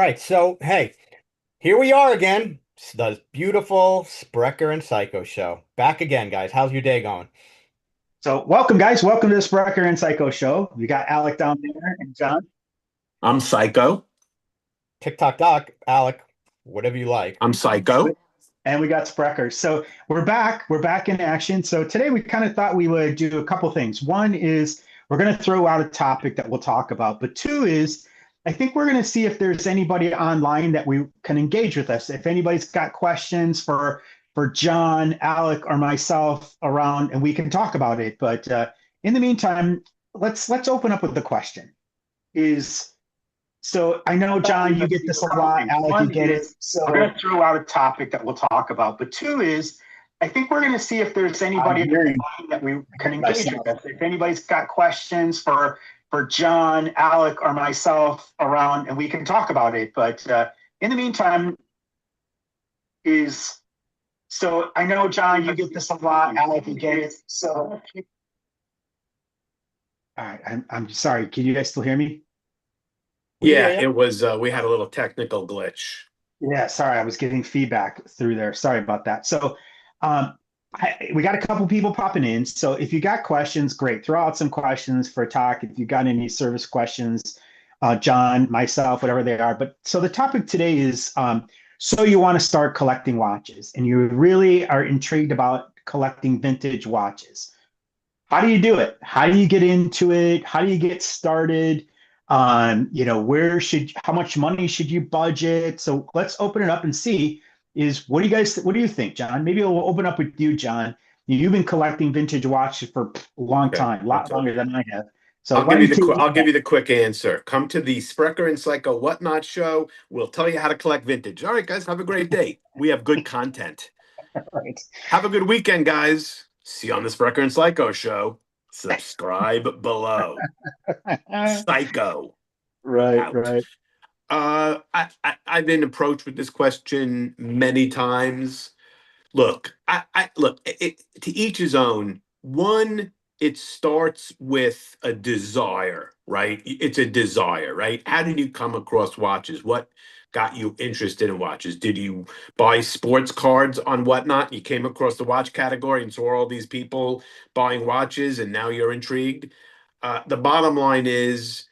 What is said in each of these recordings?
right. So, hey, here we are again. It's the beautiful Spreker and Psycho show. Back again, guys. How's your day going? So, welcome, guys. Welcome to the Spreker and Psycho Show. We got Alec down there and John, I'm Psycho. TikTok Doc, Alec, whatever you like. I'm Psycho. and we got Spreker. So, we're back. We're back in action. So, today we kind of thought we would do a couple things. One is we're going to throw out a topic that we'll talk about, but two is I think we're going to see if there's anybody online that we can engage with us. If anybody's got questions for John, Alec, or myself around, and we can talk about it. But in the meantime, let's open up with the question. Is so I know John, you get this a lot. Alec, you get it. So we're going to throw out a topic that we'll talk about. But two is I think we're going to see if there's anybody online that we can engage with us. If anybody's got questions for John, Alec, or myself around, and we can talk about it. But in the meantime, is so I know John, you get this a lot. Alec, you get it. So, all right, I'm sorry. Can you guys still hear me? Yeah, it was, we had a little technical glitch. Yeah, sorry, I was getting feedback through there. Sorry about that. So, we got a couple people popping in. So, if you got questions, great. Throw out some questions for talk. If you got any service questions, John, myself, whatever they are. But so the topic today is so you want to start collecting watches and you really are intrigued about collecting vintage watches. How do you do it? How do you get into it? How do you get started? How much money should you budget? So let's open it up and see what do you think, John? Maybe we'll open up with you, John. You've been collecting vintage watches for a long time, a lot longer than I have. So I'll give you the quick answer. Come to the Spreker and Psycho Whatnot show. We'll tell you how to collect vintage. All right, guys, have a great day. We have good content. Right. Have a good weekend, guys. See you on the Spreker and Psycho show. Subscribe below. Psycho. Right, Out. right. I've been approached with this question many times. Look, to each his own. One, it starts with a desire, right? It's a desire, right? How did you come across watches? What got you interested in watches? Did you buy sports cards on Whatnot? You came across the watch category and saw all these people buying watches, and now you're intrigued. The bottom line is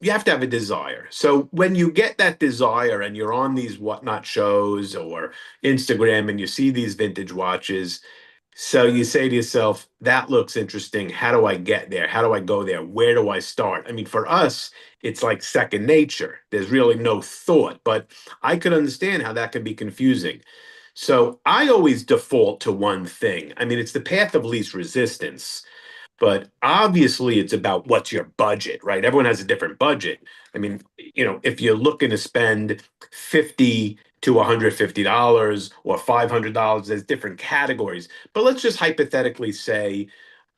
you have to have a desire. So when you get that desire and you're on these Whatnot shows or Instagram and you see these vintage watches, so you say to yourself, that looks interesting. How do I get there? How do I go there? Where do I start? I mean, for us, it's like second nature. There's really no thought, but I could understand how that can be confusing. So I always default to one thing. I mean, it's the path of least resistance. But obviously, it's about what's your budget, right? Everyone has a different budget. I mean, if you're looking to spend 50 to $150 or $500, there's different categories. But let's just hypothetically say,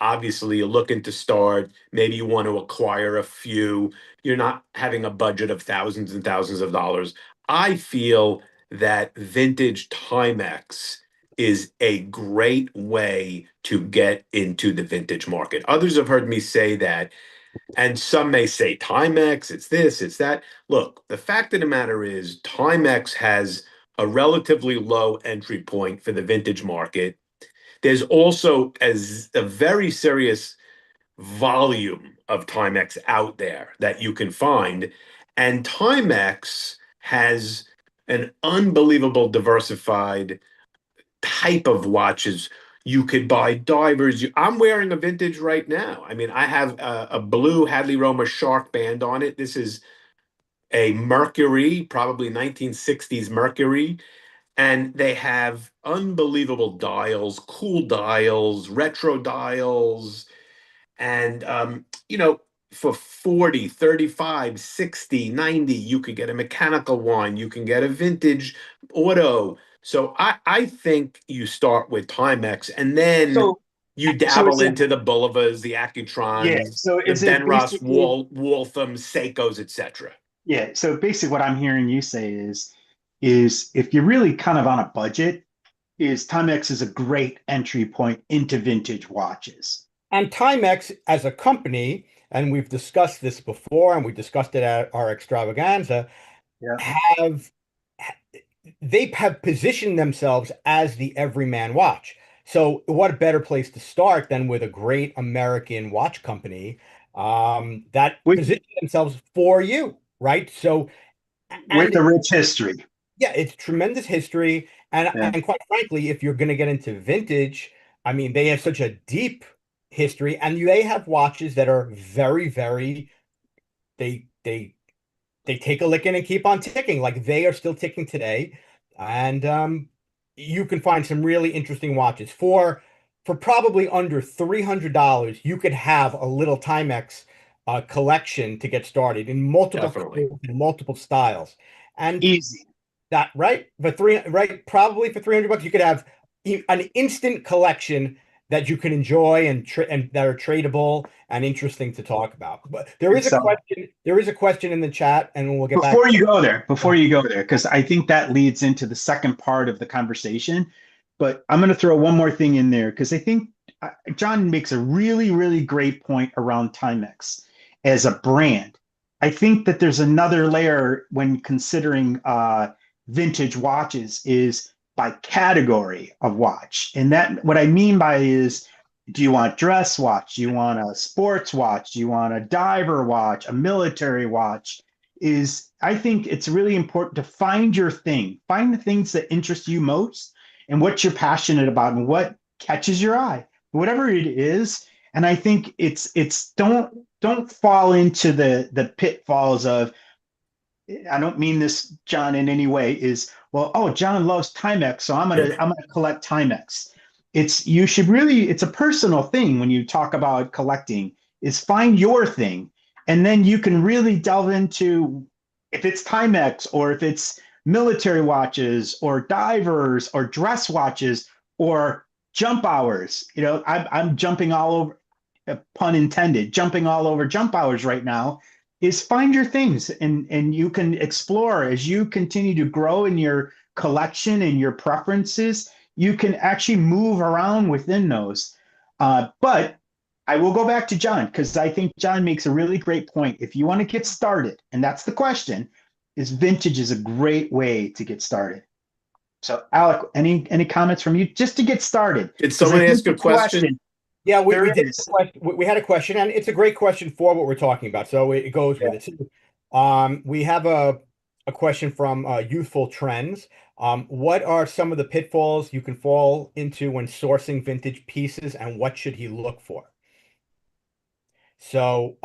obviously, you're looking to start. Maybe you want to acquire a few. You're not having a budget of thousands and thousands of dollars. I feel that vintage Timex is a great way to get into the vintage market. Others have heard me say that, and some may say Timex, it's this, it's that. Look, the fact of the matter is Timex has a relatively low entry point for the vintage market. There's also a very serious volume of Timex out there that you can find, and Timex has an unbelievable diversified type of watches. You could buy divers. I'm wearing a vintage right now. I mean, I have a blue Hadley Roma Shark band on it. This is a Mercury, probably 1960s Mercury. And they have unbelievable dials, cool dials, retro dials. And, for 40, 35, 60, 90, you could get a mechanical one. You can get a vintage auto. So I think you start with Timex and then So, you so dabble it's into the Bullivas, the yeah. Accutrons, So the is it Benros, basically Walthams, Seikos, etc. yeah? So basically, what I'm hearing you say is if you're really kind of on a budget, is Timex is a great entry point into vintage watches. And Timex as a company, and we've discussed this before, and we discussed it at our extravaganza, Yeah. have they have positioned themselves as the everyman watch. So what a better place to start than with a great American watch company that With position themselves for you, right? So, with and a rich history. yeah, it's tremendous history. Yeah. And quite frankly, if you're going to get into vintage, I mean, they have such a deep history, and they have watches that are very, very they they take a licking and keep on ticking. Like they are still ticking today. And you can find some really interesting watches for probably under $300. You could have a little Timex collection to get started in multiple Definitely. colors and multiple styles. And Easy. that right for three right probably for $300 you could have an instant collection that you can enjoy and that are tradable and interesting to talk about. But And so there is a question in the chat, and we'll get back. before you go there, because I think that leads into the second part of the conversation. But I'm going to throw one more thing in there because I think John makes a really, really great point around Timex as a brand. I think that there's another layer when considering vintage watches is by category of watch. And that what I mean by is do you want dress watch? Do you want a sports watch? Do you want a diver watch? A military watch? Is I think it's really important to find your thing, find the things that interest you most and what you're passionate about and what catches your eye, whatever it is. And I think it's don't fall into the pitfalls of I don't mean this, John, in any way, is well, oh, John loves Timex, so I'm gonna collect Timex. It's you should really, it's a personal thing when you talk about collecting, is find your thing. And then you can really delve into if it's Timex or if it's military watches or divers or dress watches or jump hours. I'm jumping all over, pun intended, jumping all over jump hours right now is find your things and you can explore as you continue to grow in your collection and your preferences. You can actually move around within those. But I will go back to John because I think John makes a really great point. If you want to get started, and that's the question, is vintage is a great way to get started. So, Alec, any comments from you just to get started? Did Because I someone think ask the a question? question Yeah, there we did have is. a question. We had a question, and it's a great question for what we're talking about. So it goes Yeah. with it. So, we have a question from Youthful Trends. What are some of the pitfalls you can fall into when sourcing vintage pieces, and what should he look for? So,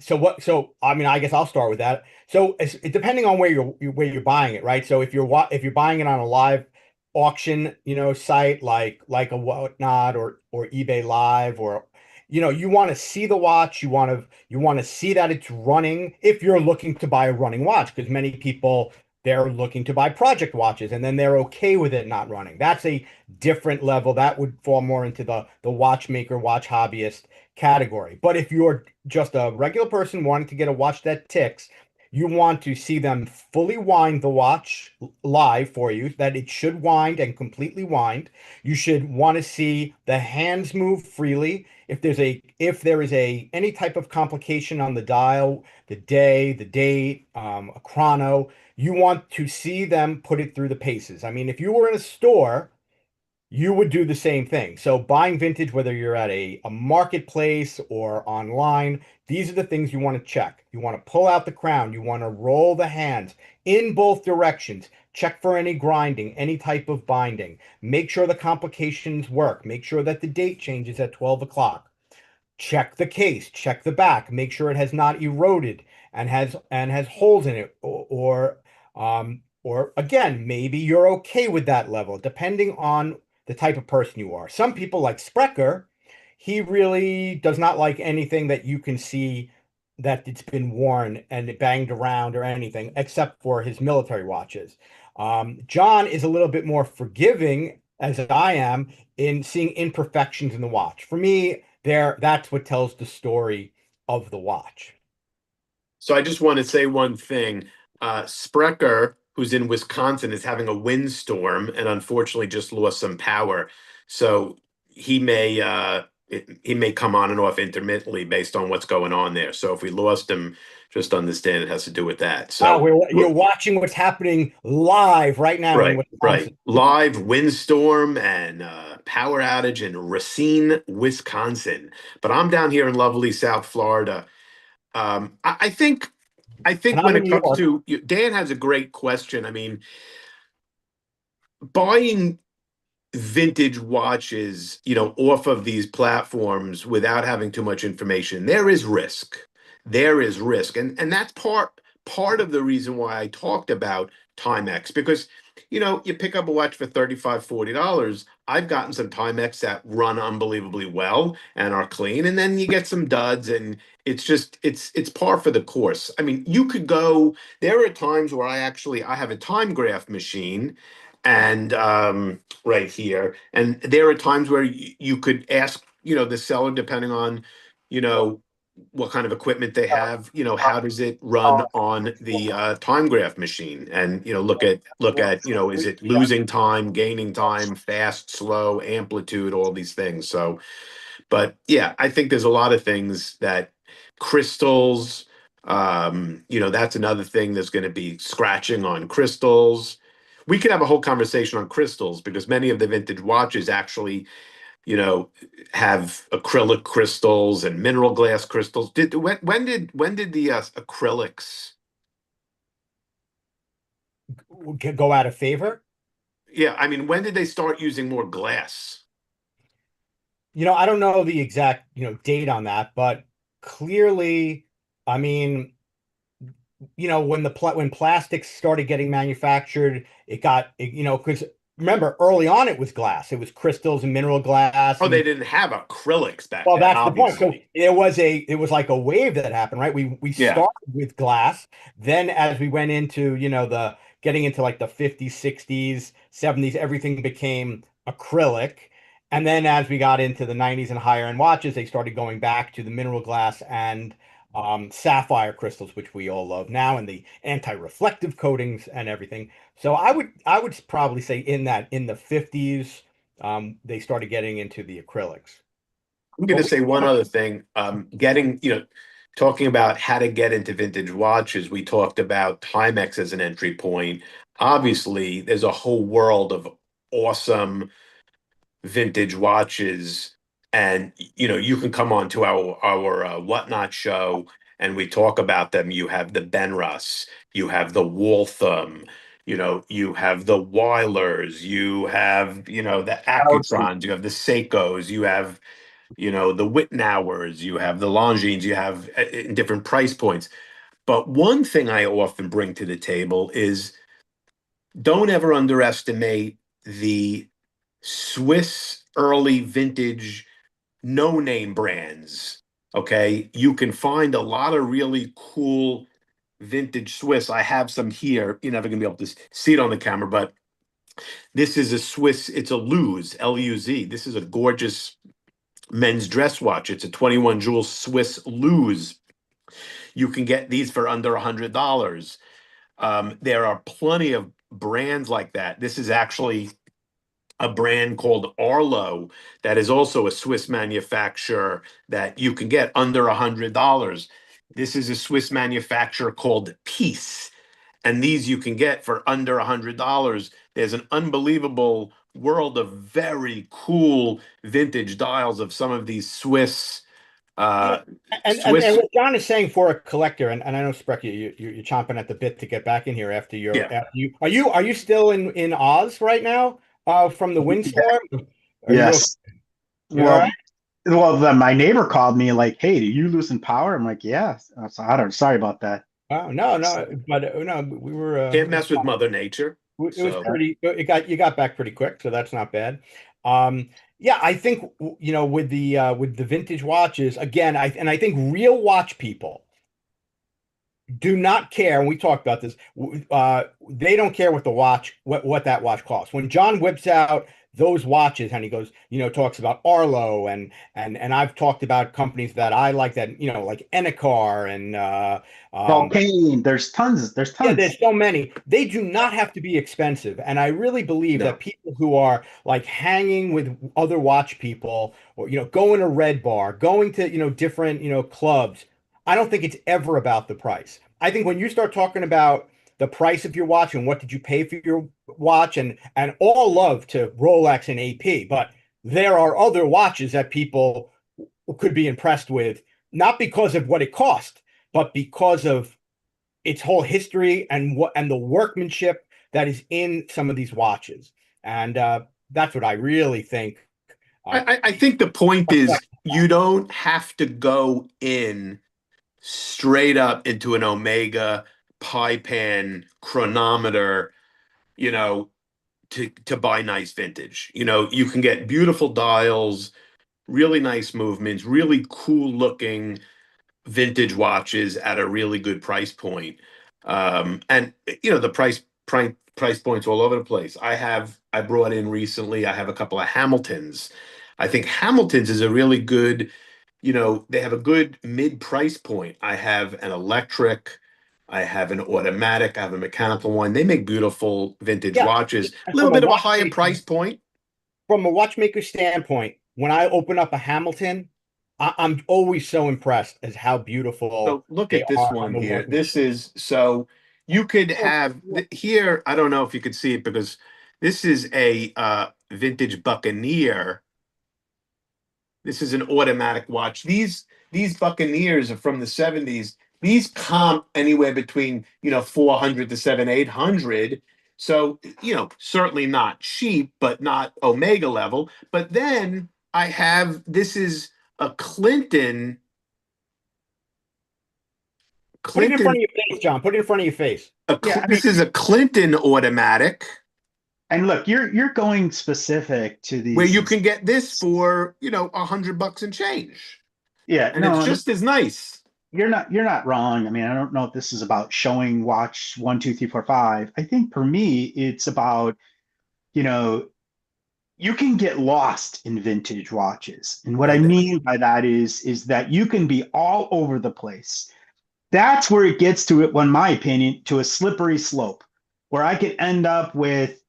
so I mean, I guess I'll start with that. So depending on where you're buying it, right? So if you're buying it on a live auction, site like a Whatnot or eBay Live, or you want to see the watch, you want to see that it's running if you're looking to buy a running watch, because many people they're looking to buy project watches and then they're okay with it not running. That's a different level. That would fall more into the watchmaker, watch hobbyist category. But if you're just a regular person wanting to get a watch that ticks, you want to see them fully wind the watch live for you, that it should wind and completely wind. You should want to see the hands move freely. If there is any type of complication on the dial, the day, the date, a chrono, you want to see them put it through the paces. I mean, if you were in a store, you would do the same thing. So buying vintage, whether you're at a marketplace or online, these are the things you want to check. You want to pull out the crown. You want to roll the hands in both directions. Check for any grinding, any type of binding. Make sure the complications work. Make sure that the date changes at 12 o'clock. Check the case, check the back, make sure it has not eroded and has holes in it, or again, maybe you're okay with that level, depending on the type of person you are. Some people like Spreker, he really does not like anything that you can see that it's been worn and banged around or anything, except for his military watches. John is a little bit more forgiving, as I am, in seeing imperfections in the watch. For me, that's what tells the story of the watch. So I just want to say one thing. Spreker, who's in Wisconsin, is having a windstorm and unfortunately just lost some power. So he may come on and off intermittently based on what's going on there. So if we lost him Just understand it has to do with that. Wow, So, you're watching what's happening live right now in right, right. Wisconsin. Live windstorm and power outage in Racine, Wisconsin. But I'm down here in lovely South Florida. I think And when I'm in it New comes York. to Dan has a great question. I mean, buying vintage watches, off of these platforms without having too much information, there is risk. There is risk. And that's part of the reason why I talked about Timex, because you pick up a watch for $35, $40. I've gotten some Timex that run unbelievably well and are clean, and then you get some duds, and it's par for the course. I mean, you could go, there are times where I have a time graph machine, and right here. And there are times where you could ask, the seller, depending on, you know, what kind of equipment they have, how does it run on the time graph machine? And, look at, is it losing time, gaining time, fast, slow, amplitude, all these things. So, but yeah, I think there's a lot of things that crystals, that's another thing. There's going to be scratching on crystals. We could have a whole conversation on crystals because many of the vintage watches actually, you know, have acrylic crystals and mineral glass crystals. When did the acrylics? Go out of favor. Yeah, I mean, when did they start using more glass? I don't know the exact, date on that, but clearly, I mean, when plastics started getting manufactured, because remember early on it was glass, it was crystals and mineral glass, Oh, they and didn't have acrylics back well, then, that's the point. So obviously. it was like a wave that happened, right? We Yeah. started with glass, then as we went into, the getting into like the 50s, 60s, 70s, everything became acrylic. And then as we got into the 90s and higher end watches, they started going back to the mineral glass and sapphire crystals, which we all love now, and the anti-reflective coatings and everything. So I would probably say in the 50s, they started getting into the acrylics. I'm going But to say one other thing. Talking about how to get into vintage watches, we talked about Timex as an entry point. Obviously, there's a whole world of awesome vintage watches, and you can come on to our Whatnot show, and we talk about them. You have the Benrus, you have the Waltham, you have the Weilers, you have the Accutrons, you have the Seikos, you have the Wittnauers, you have the Longines, you have in different price points. But one thing I often bring to the table is don't ever underestimate the Swiss early vintage no-name brands. Okay, you can find a lot of really cool vintage Swiss. I have some here. You're never gonna be able to see it on the camera, but this is a Swiss. It's a Luz, Luz. This is a gorgeous men's dress watch. It's a 21 jewel Swiss Luz. You can get these for under $100. There are plenty of brands like that. This is actually a brand called Arlo that is also a Swiss manufacturer that you can get under $100. This is a Swiss manufacturer called Peace, and these you can get for under $100. There's an unbelievable world of very cool vintage dials of some of these Swiss You know, uh and Swiss what John is saying for a collector, and I know Sprecher, you're chomping at the bit to get back in here after yeah. are you still in Oz right now? From the windstorm? Are you Yes. you all right? My neighbor called me like, "Hey, do you losing power?" I'm like, "Yeah." So I don't. Sorry about that. Oh, no, no, but no, we were Can't mess with Mother Nature. it was So pretty you got back pretty quick, so that's not bad. Yeah, I think with the vintage watches again, I think real watch people do not care, and we talked about this. They don't care what what that watch costs. When John whips out those watches and he goes, talks about Arlo and I've talked about companies that I like that, like Enicar and Volcane. There's tons. There's yeah, tons. there's so many. They do not have to be expensive. And I really believe that no. people who are like hanging with other watch people or, going to Red Bar, going to, different, clubs, I don't think it's ever about the price. I think when you start talking about the price of your watch and what did you pay for your watch, and all love to Rolex and AP, but there are other watches that people could be impressed with, not because of what it cost, but because of its whole history and the workmanship that is in some of these watches. And that's what I really think. I think the point is you don't have to go in straight up into an Omega pie pan chronometer, you know, to buy nice vintage. You know, you can get beautiful dials, really nice movements, really cool looking vintage watches at a really good price point. And you know, the price points all over the place. I brought in recently, I have a couple of Hamiltons. I think Hamiltons is a really good, you know, they have a good mid price point. I have an electric, I have an automatic, I have a mechanical one. They make beautiful vintage Yeah, watches, a and little bit of a higher price point. from a watchmaker standpoint, when I open up a Hamilton, I'm always so impressed as how beautiful So look they at this are on one the here. workmanship. This is so you could have here. I don't know if you could see it because this is a vintage Buccaneer. This is an automatic watch. These Buccaneers are from the 70s. These comp anywhere between 400 to 800. So certainly not cheap, but not Omega level. But then I have this is a Put it in front Clinton of your face, John. Put it in front of your face. Yeah, I mean, this is a Clinton automatic and look, you're going specific to where you these. can get this for $100 and change, Yeah, and it's no, just as nice. you're not wrong. I mean, I don't know if this is about showing watch one, two, three, four, five. I think for me, it's about, you know, you can get lost in vintage watches. And what I And mean by that is that you can be all over the place. That's where it gets to it, in my opinion, to a slippery slope, where I could end up with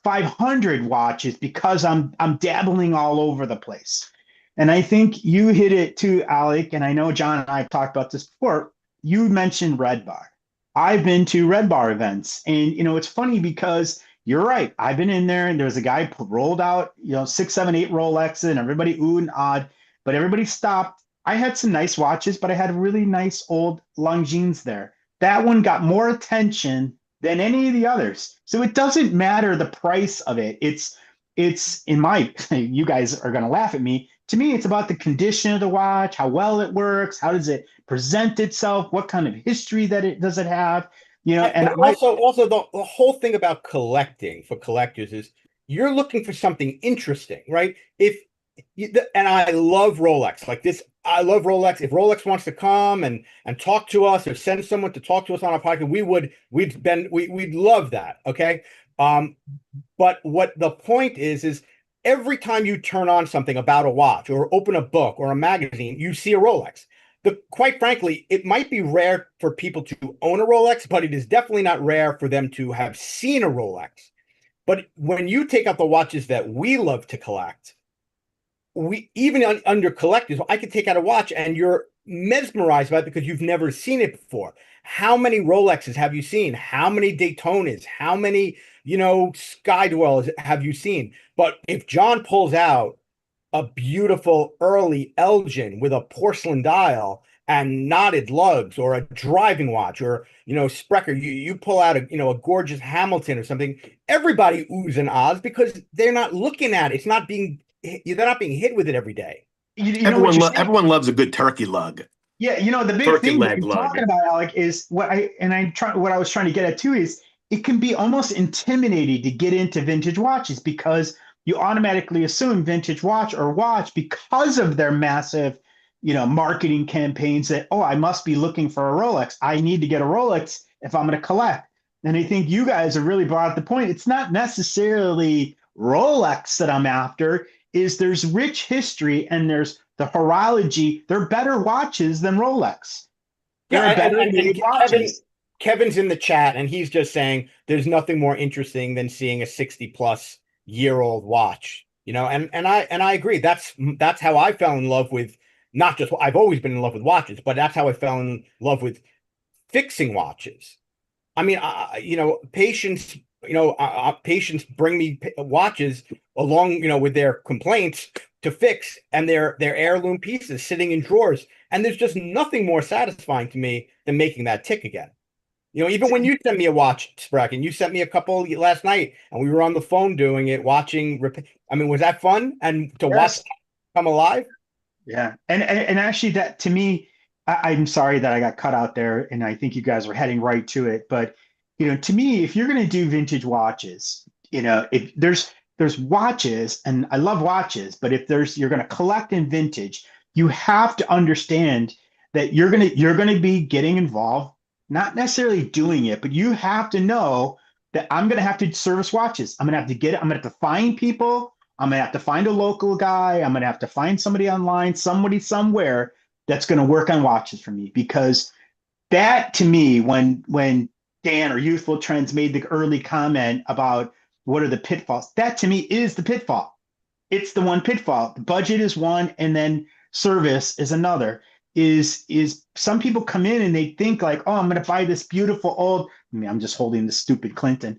500 watches because I'm dabbling all over the place. And I think you hit it too, Alec. And I know John and I have talked about this before. You mentioned Red Bar. I've been to Red Bar events, and it's funny because you're right. I've been in there, and there's a guy rolled out, 6, 7, 8 Rolex, and everybody oohed and awed, but everybody stopped. I had some nice watches, but I had really nice old Longines there. That one got more attention than any of the others. So it doesn't matter the price of it. It's in my you guys are going to laugh at me. To me, it's about the condition of the watch, how well it works, how does it present itself, what kind of history that it does it have, and But also the whole thing about collecting for collectors is you're looking for something interesting, right? And I love Rolex. Like this, I love Rolex. If Rolex wants to come and talk to us or send someone to talk to us on our podcast, we'd love that. Okay. Um, but what the point is every time you turn on something about a watch or open a book or a magazine, you see a Rolex. Quite frankly, it might be rare for people to own a Rolex, but it is definitely not rare for them to have seen a Rolex. But when you take out the watches that we love to collect, we even under collectors, I could take out a watch and you're mesmerized by it because you've never seen it before. How many Rolexes have you seen? How many Daytonas? How many, Sky Dwellers have you seen? But if John pulls out a beautiful early Elgin with a porcelain dial and knotted lugs, or a driving watch, or Spreker, you pull out a gorgeous Hamilton or something, everybody oohs and ahs because they're not looking at it. It's not being they're not being hit with it every day. You know what you're saying? Everyone loves a good turkey lug, Yeah, the big turkey thing that leg you're lug. talking about, Alec, is what I was trying to get at too is it can be almost intimidating to get into vintage watches because you automatically assume vintage watch because of their massive, marketing campaigns that, oh, I must be looking for a Rolex. I need to get a Rolex if I'm going to collect. And I think you guys have really brought up the point. It's not necessarily Rolex that I'm after, is there's rich history and there's the horology. They're better watches than Rolex. Yeah, They're better and made watches. Kevin's in the chat and he's just saying there's nothing more interesting than seeing a 60+ year old watch. And I agree. That's how I fell in love with not just, I've always been in love with watches, but that's how I fell in love with fixing watches. I mean, patients, patients bring me watches along, with their complaints to fix, and they're heirloom pieces sitting in drawers. And there's just nothing more satisfying to me than making that tick again. Even when you sent me a watch, Spreck, and you sent me a couple last night, and we were on the phone doing it, watching. I mean, was that fun? And to watch Yes. that come alive? Yeah. And actually that to me, I'm sorry that I got cut out there and I think you guys were heading right to it. But to me, if you're gonna do vintage watches, if there's watches and I love watches, but if you're gonna collect in vintage, you have to understand that you're gonna be getting involved, not necessarily doing it, but you have to know that I'm gonna have to service watches. I'm gonna have to get it, I'm gonna have to find people. I'm gonna have to find a local guy. I'm gonna have to find somebody online, somebody somewhere that's gonna work on watches for me. Because that to me, when Dan or Youthful Trends made the early comment about what are the pitfalls, that to me is the pitfall. It's the one pitfall. The budget is one, and then service is another. Is some people come in and they think like, oh, I'm gonna buy this beautiful old. I mean, I'm just holding the stupid Clinton.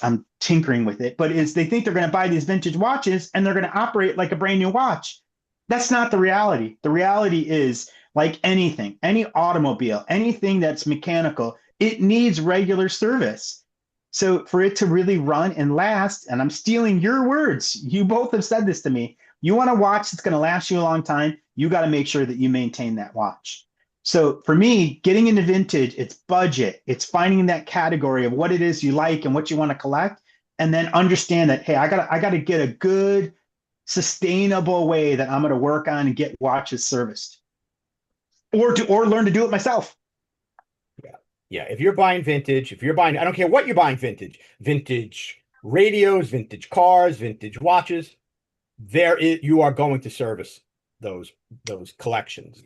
I'm tinkering with it, but is they think they're going to buy these vintage watches and they're going to operate like a brand new watch. That's not the reality. The reality is like anything, any automobile, anything that's mechanical, it needs regular service. So for it to really run and last, and I'm stealing your words, you both have said this to me. You want a watch that's going to last you a long time, you got to make sure that you maintain that watch. So for me, getting into vintage, it's budget. It's finding that category of what it is you like and what you want to collect, and then understand that, hey, I gotta get a good, sustainable way that I'm going to work on and get watches serviced, or learn to do it myself. Yeah. Yeah. If you're buying vintage, I don't care what you're buying vintage radios, vintage cars, vintage watches, you are going to service those collections.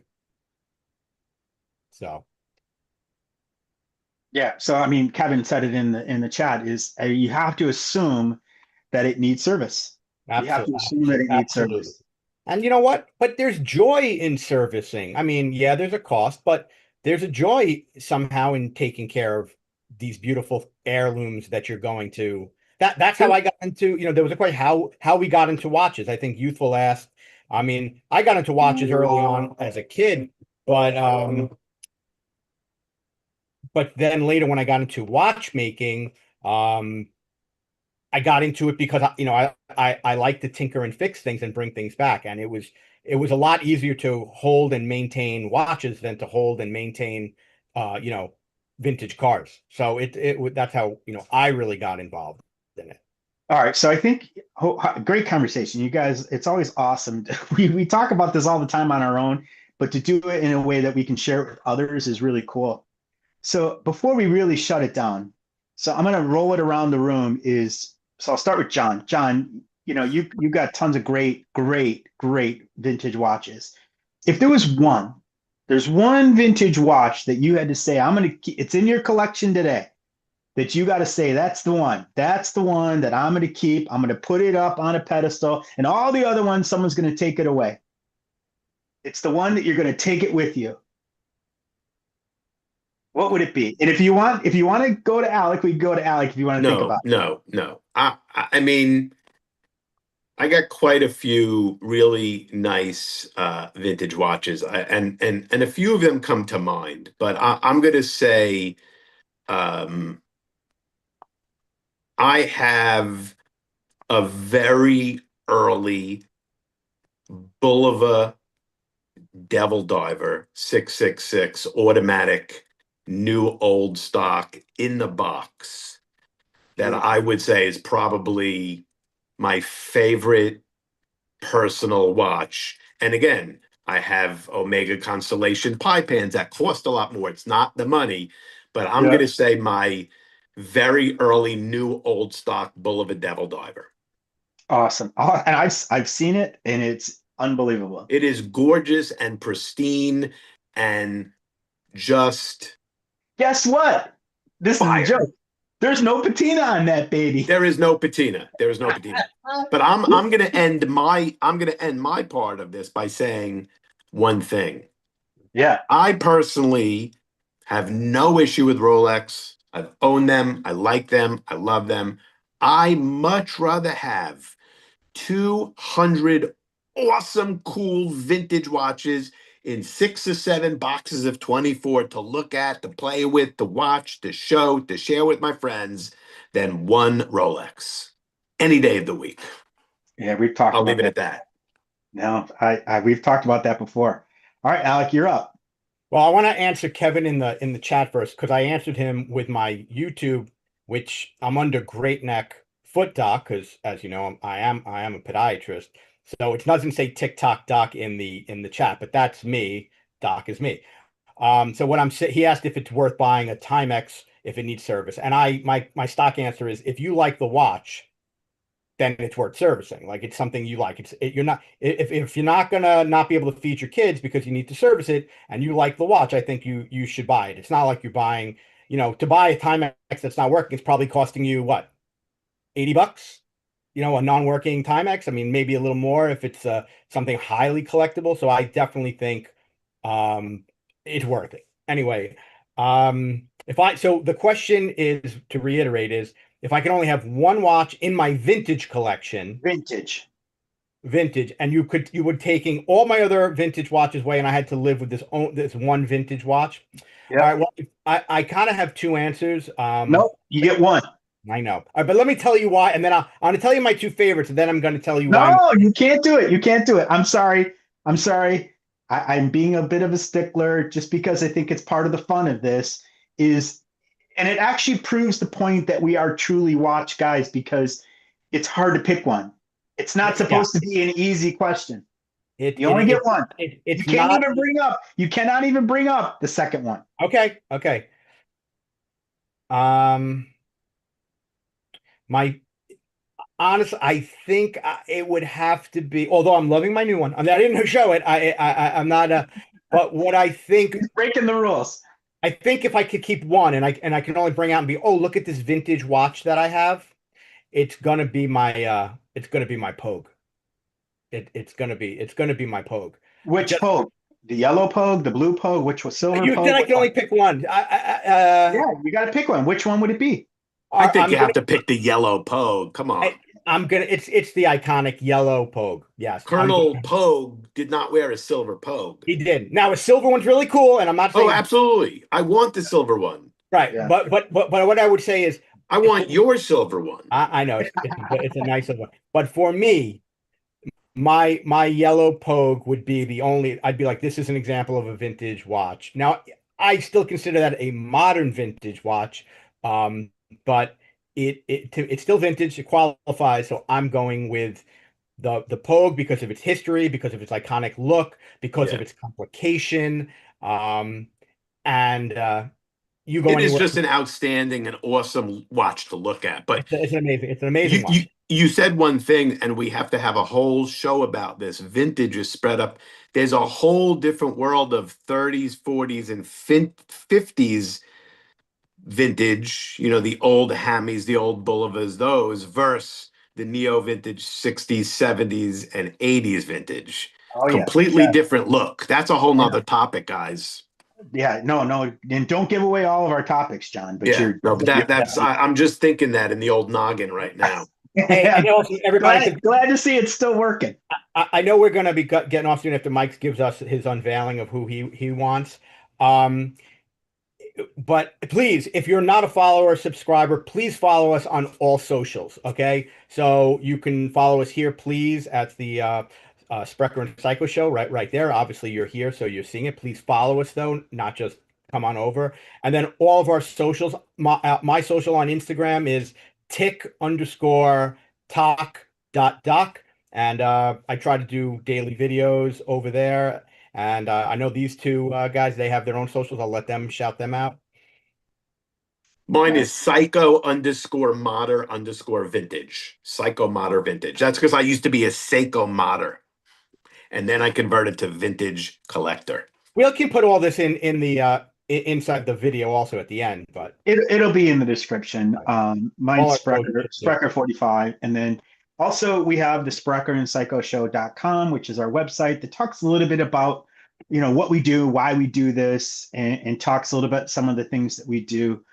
So Yeah. So I mean, Kevin said it in the chat is you have to assume that it needs service. You have to absolutely, assume that it needs absolutely. service. And you know what? But there's joy in servicing. I mean, yeah, there's a cost, but there's a joy somehow in taking care of these beautiful heirlooms that you're going to. That's how I got into, there was a question how we got into watches. I think Youthful asked. I mean, I got into watches early on as a kid, but then later when I got into watchmaking, I got into it because I like to tinker and fix things and bring things back, and it was a lot easier to hold and maintain watches than to hold and maintain uh, you know vintage cars. So that's how I really got involved in it. All right, so I think great conversation, you guys. It's always awesome. We talk about this all the time on our own, but to do it in a way that we can share it with others is really cool. So before we really shut it down, so I'm gonna roll it around the room. So I'll start with John. John, you got tons of great vintage watches. If there's one vintage watch that you had to say, it's in your collection today, that you got to say, that's the one. That's the one that I'm going to keep. I'm going to put it up on a pedestal, and all the other ones, someone's going to take it away. It's the one that you're going to take it with you. What would it be? And if you want to go to Alec, we go to Alec if you want to think about it. No. I mean, I got quite a few really nice vintage watches, and a few of them come to mind. But I'm going to say, I have a very early Bulova Devil Diver 666 automatic, new old stock in the box that I would say is probably my favorite personal watch. And again, I have Omega Constellation pie pans that cost a lot more. It's not the money, but I'm going to say my very early new old stock Bulova Devil Diver. Awesome. And I've seen it, and it's unbelievable. It is gorgeous and pristine and just. Guess what? This fire. Is a joke. There's no patina on that baby. There is no patina. But I'm gonna end my part of this by saying one thing. Yeah. I personally have no issue with Rolex. I've owned them. I like them. I love them. I much rather have 200 awesome, cool vintage watches in 6 or 7 boxes of 24 to look at, to play with, to watch, to show, to share with my friends than one Rolex any day of the week. Yeah, we've talked I'll about leave it that. at that. No, we've talked about that before. All right, Alec, you're up. Well, I want to answer Kevin in the chat first because I answered him with my YouTube, which I'm under Great Neck Foot Doc because, as you know, I am a podiatrist. So it doesn't say TikTok Doc in the chat, but that's me. Doc is me. So what he asked if it's worth buying a Timex if it needs service, and my stock answer is if you like the watch, then it's worth servicing. Like it's something you like. You're not if you're not gonna not be able to feed your kids because you need to service it and you like the watch, I think you should buy it. It's not like you're buying, to buy a Timex that's not working, it's probably costing you what, $80? A non-working Timex. I mean, maybe a little more if it's something highly collectible. So I definitely think um it's worth it. Anyway, so the question is, to reiterate, is if I can only have one watch in my vintage collection, Vintage. and you would taking all my other vintage watches away, and I had to live with this one vintage watch. Yeah. All right, well, I kind of have two answers. Nope, you get one. I know. All right, but let me tell you why, and then I'm going to tell you my two favorites, and then I'm going to tell you why. No, you can't do it. You can't do it. I'm sorry. I'm sorry. I'm being a bit of a stickler just because I think it's part of the fun of this and it actually proves the point that we are truly watch guys because it's hard to pick one. It's not supposed to be an easy question. You only get one. You cannot even bring up the second one. Okay. I think it would have to be, although I'm loving my new one. I mean, I didn't show it. I'm not but what I think, He's breaking the rules. I think if I could keep one and I can only bring out and be, oh, look at this vintage watch that I have, it's gonna be my Pogue. It's gonna be my Pogue. Which Pogue? The yellow Pogue, the blue Pogue, which was silver Pogue? Then I can only pick one. Yeah, you got to pick one. Which one would it be? I think you have to pick the yellow Pogue. Come on. It's the iconic yellow Pogue. Yes. Colonel Pogue did not wear a silver Pogue. He did. Now a silver one's really cool, and I'm not saying. Oh, absolutely. I want the silver one. Right. Yeah. But what I would say is I want your silver one. I know it's a nice one. But for me, my yellow Pogue would be the only. I'd be like, this is an example of a vintage watch. Now I still consider that a modern vintage watch, but it's still vintage. It qualifies, so I'm going with the Pogue because of its history, because of its iconic look, because of its complication, and you go. It is just an outstanding and awesome watch to look at. But it's an amazing watch. You said one thing, and we have to have a whole show about this. Vintage is spread up. There's a whole different world of 30s, 40s, and 50s vintage. The old Hammies, the old Boulevers, those versus the neo vintage 60s, 70s, and 80s vintage. Oh, completely different look. That's a whole nother topic, guys. Yeah, no, and don't give away all of our topics, John. But I'm just thinking that in the old noggin right now. Hey, I know everybody. Glad to see it's still working. I know we're going to be getting off soon after Mike gives us his unveiling of who he wants. But please, if you're not a follower or subscriber, please follow us on all socials. Okay, so you can follow us here, please, at the Spreker Psycho Show, right there. Obviously, you're here, so you're seeing it. Please follow us, though, not just come on over. And then all of our socials. My social on Instagram is tick_talk.doc, and I try to do daily videos over there. And I know these two guys, they have their own socials. I'll let them shout them out. Mine is psycho_modder_vintage. Psycho modder vintage. That's because I used to be a Seiko modder. And then I converted to vintage collector. We can put all this in the inside the video also at the end, but it'll be in the description. Mine's Spreker 45, and then also we have the Spreker and Psycho Show.com, which is our website that talks a little bit about what we do, why we do this, and talks a little bit some of the things that we do.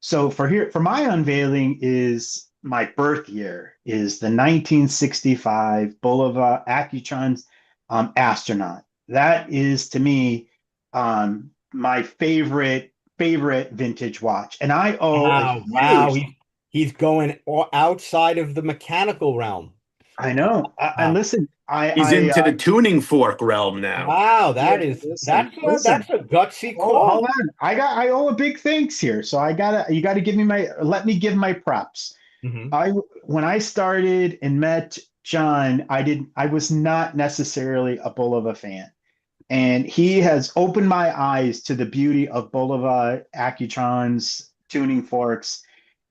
So for my unveiling is my birth year is the 1965 Bulova Accutron's astronaut. That is to me my favorite vintage watch, and I owe a Wow, wow. huge. He's going outside of the mechanical realm. I know, and Wow. listen, He's into the tuning fork realm now. Wow, yeah, listen. that's a gutsy Hold call. on. I owe a big thanks here. So you gotta let me give my props. Hmm. I When I started and met John, I was not necessarily a Bulova fan. And he has opened my eyes to the beauty of Bulova Accutron's tuning forks.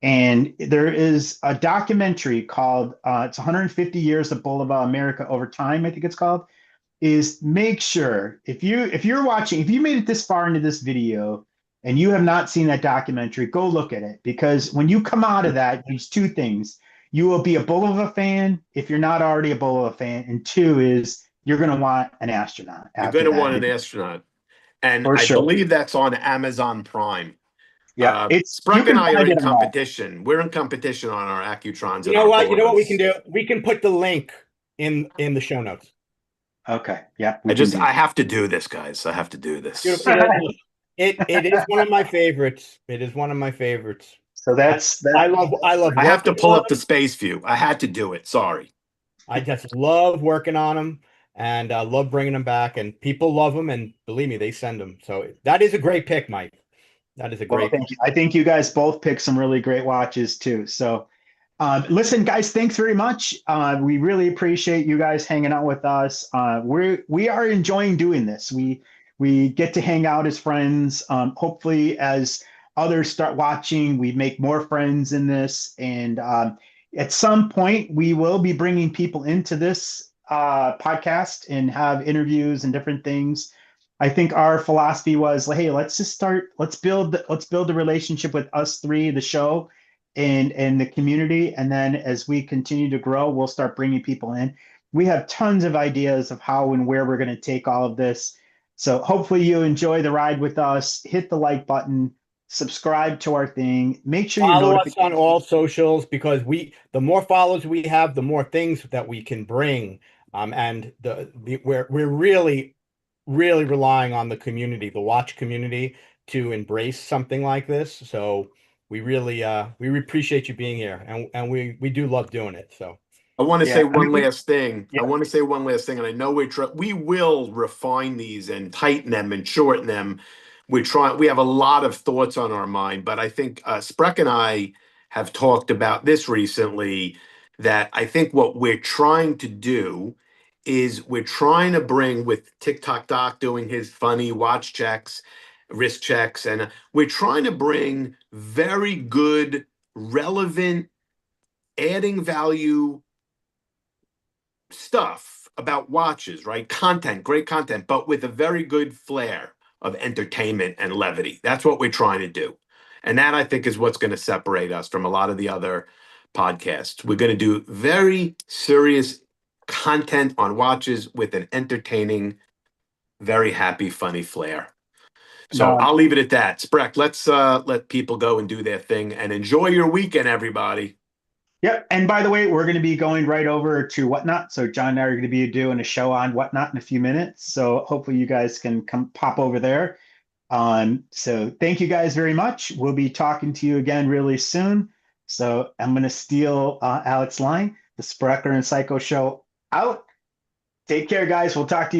And there is a documentary called it's 150 Years of Bulova America Over Time, I think it's called. Is make sure if you're watching, if you made it this far into this video and you have not seen that documentary, go look at it, because when you come out of that, there's two things. You will be a Bulova fan if you're not already a Bulova fan, and two is you're going to want an astronaut You're going after to that want an video, astronaut. And for I sure. believe that's on Amazon Prime. Yeah, it's you Spreck and can I are find in it on all. competition. We're in competition on our Accutrons You and know our what? You know what we can Bullovas. do? We can put the link in the show notes. Okay, yeah, we can do I that. have to do this, guys. I have to do You this. know, it is one of my favorites. It is one of my favorites. So I, that's that. I love I have to working pull on up the them. space view. I had to do it. Sorry. I just love working on them, and I love bringing them back. And people love them, and believe me, they send them. So that is a great pick, Mike. That is a Well, great pick. thank you. I think you guys both picked some really great watches too. So listen, guys, thanks very much. We really appreciate you guys hanging out with us. We are enjoying doing this. We get to hang out as friends. Hopefully, as others start watching, we make more friends in this. And at some point, we will be bringing people into this podcast and have interviews and different things. I think our philosophy was, hey, let's just start. Let's build a relationship with us three, the show, and the community. And then as we continue to grow, we'll start bringing people in. We have tons of ideas of how and where we're going to take all of this. So hopefully you enjoy the ride with us. Hit the like button, subscribe to our thing. Make sure your Follow us on notifications. all socials because the more followers we have, the more things that we can bring. And we're really relying on the community, the watch community, to embrace something like this. So we appreciate you being here, and we do love doing it. So I want to Yeah, say I one mean, last thing. I yeah, want to say one last thing, and I know we will refine these and tighten them and shorten them. We have a lot of thoughts on our mind, but I think Spreck and I have talked about this recently, that I think what we're trying to do is we're trying to bring, with TikTok Doc doing his funny watch checks, wrist checks, and we're trying to bring very good, relevant, adding value stuff about watches, right? Content, great content, but with a very good flair of entertainment and levity. That's what we're trying to do. And that, I think, is what's going to separate us from a lot of the other podcasts. We're going to do very serious content on watches with an entertaining, very happy, funny flair. So no, I'll leave it at that. Spreck, let's let people go and do their thing, and enjoy your weekend, everybody. yep. And by the way, we're going to be going right over to Whatnot. So John and I are going to be doing a show on Whatnot in a few minutes. So hopefully you guys can come pop over there. So thank you guys very much. We'll be talking to you again really soon. So I'm going to steal Alex's line. The Spreker and Psycho Show out. Take care, guys. We'll talk to you.